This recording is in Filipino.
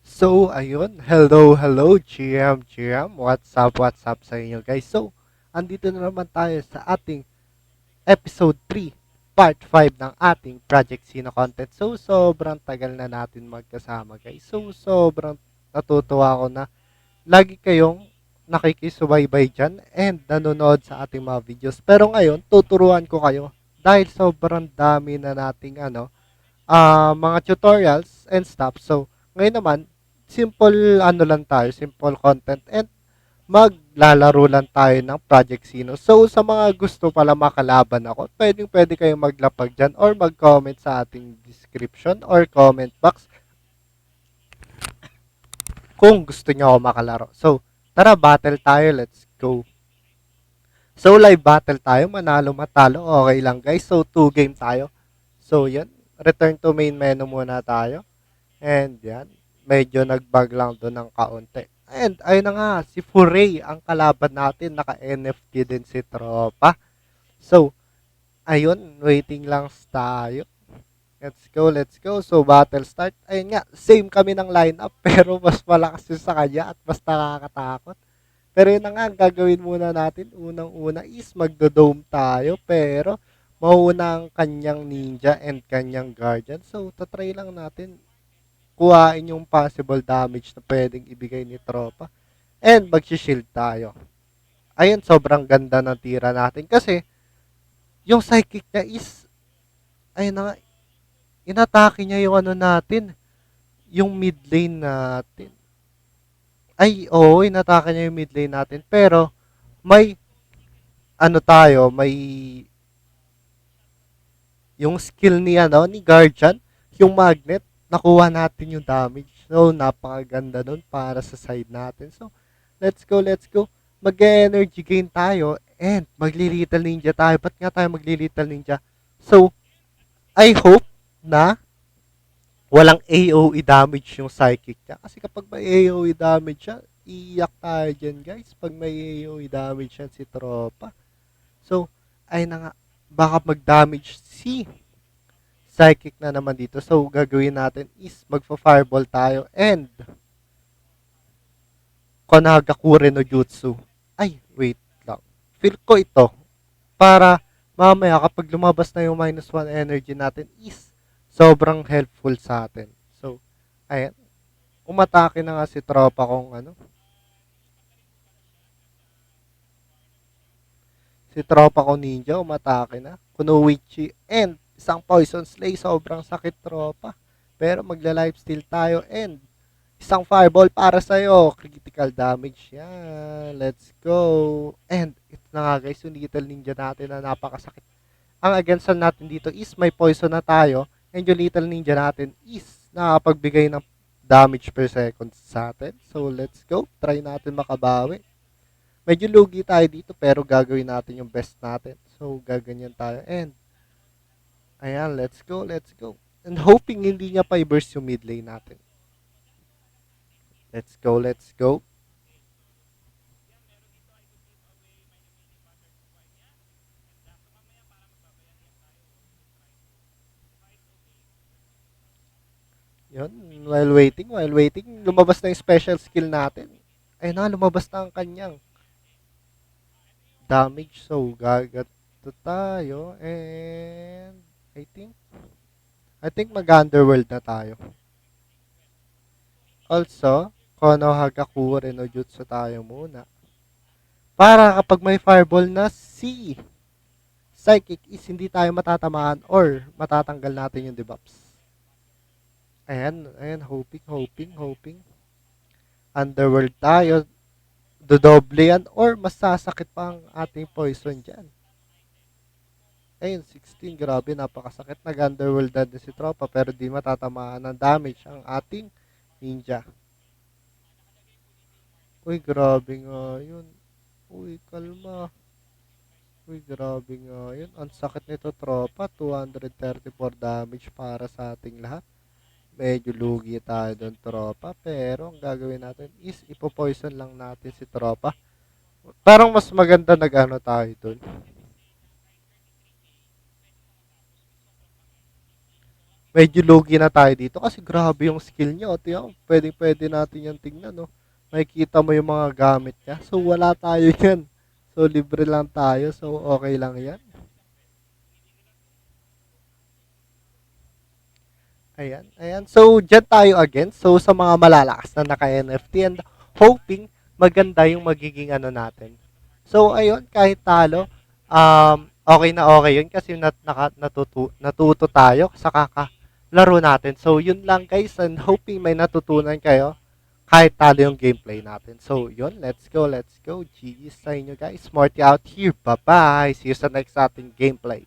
So, ayun. Hello, GM. What's up sa inyo, guys? So, andito na naman tayo sa ating episode 3, part 5 ng ating Project Sino content. So, sobrang tagal na natin magkasama, guys. So, sobrang natutuwa ako na lagi kayong nakikisubaybay dyan and nanonood sa ating mga videos. Pero ngayon, tuturuan ko kayo dahil sobrang dami na nating mga tutorials and stuff. So, ngayon naman, simple lang tayo, simple content and maglalaro lang tayo ng Project Sino. So, sa mga gusto pala makalaban ako, pwede kayong maglapag dyan or mag-comment sa ating description or comment box kung gusto nyo ako makalaro. So, tara, battle tayo. Let's go. So, live battle tayo. Manalo, matalo. Okay lang, guys. So, 2 game tayo. So, yan. Return to main menu muna tayo. And yan, medyo nag-bug lang doon ng kaunti. And ayun na nga, si Furay ang kalaban natin. Naka-NFT din si Tropa. So, ayun, waiting lang tayo. Let's go. So, battle start. Ayun nga, same kami ng lineup pero mas malakas yung sa kanya at mas nakakatakot. Pero yun na nga, ang gagawin muna natin. Unang-una is magdo-dome tayo pero mauna ang kanyang ninja and kanyang guardian. So, tatry lang natin kuhain yung possible damage na pwedeng ibigay ni Tropa. And mag-shield tayo. Ayun, sobrang ganda ng tira natin. Kasi, yung psychic niya is, ayun na nga, inatake niya yung ano natin, yung mid lane natin. Ay, oo, inatake niya yung mid lane natin. Pero, may, may, yung skill ni, ni Guardian, yung magnet, nakuha natin yung damage. So, napakaganda nun para sa side natin. So, let's go. Mag-energy gain tayo and magli-little ninja tayo. Ba't nga tayo magli-little ninja? So, I hope na walang AOE damage yung psychic niya. Kasi kapag may AOE damage siya, iiyak tayo dyan, guys. Pag may AOE damage yan si Tropa. So, ay na nga, baka mag-damage si psychic na naman dito. So, gagawin natin is magfa-fireball tayo and Konagakure no Jutsu. Ay, wait lang. Feel ko ito para mamaya kapag lumabas na yung -1 energy natin is sobrang helpful sa atin. So, ayan. Umatake na nga si tropa kong si tropa kong ninja, umatake na. Kunoichi and isang poison slay, sobrang sakit tropa. Pero magla-lifesteal tayo and isang fireball para sa'yo. Critical damage yan. Let's go. And ito na nga guys, yung little ninja natin na napakasakit. Ang against natin dito is may poison na tayo. And yung little ninja natin is nakapagbigay ng damage per second sa atin. So let's go. Try natin makabawi. Medyo lugi tayo dito pero gagawin natin yung best natin. So gaganyan tayo. And ayan, let's go. And hoping hindi niya pa i-burst yung mid lane natin. Let's go. Yun, while waiting, lumabas na yung special skill natin. Ayun na, lumabas na ang kanyang damage. So, gagato tayo. And, I think mag-underworld na tayo. Also, Konohagakure no Jutsu tayo muna. Para kapag may fireball na si Psychic is hindi tayo matatamaan or matatanggal natin yung debuffs. Ayan, hoping. Underworld tayo, dodoble yan or masasakit pa ang ating poison dyan. Ayun, 16, grabe, napakasakit. Nag-underworld na din si tropa pero di matatamaan ng damage ang ating ninja. Uy, grabe nga yun. Uy, kalma. Uy, grabe nga yun. Ang sakit nito tropa, 234 damage para sa ating lahat. Medyo lugi tayo doon tropa pero ang gagawin natin is ipo-poison lang natin si tropa. Parang mas maganda nag-ano tayo doon. medyo lugi na tayo dito kasi grabe yung skill niya. O, tiyan, pwede natin yan tingnan, no? Makikita mo yung mga gamit niya. So, wala tayo yan. So, libre lang tayo. So, okay lang yan. Ayan, ayan. So, dyan tayo again. So, sa mga malalakas na naka-NFT and hoping maganda yung magiging ano natin. So, ayun, kahit talo, okay na okay yun kasi natuto tayo sa kakalaro natin. So, yun lang guys and hoping may natutunan kayo kahit talo yung gameplay natin. So, yun, let's go, let's go. GG sa inyo guys. Smarty out here. Bye-bye. See you sa next ating gameplay.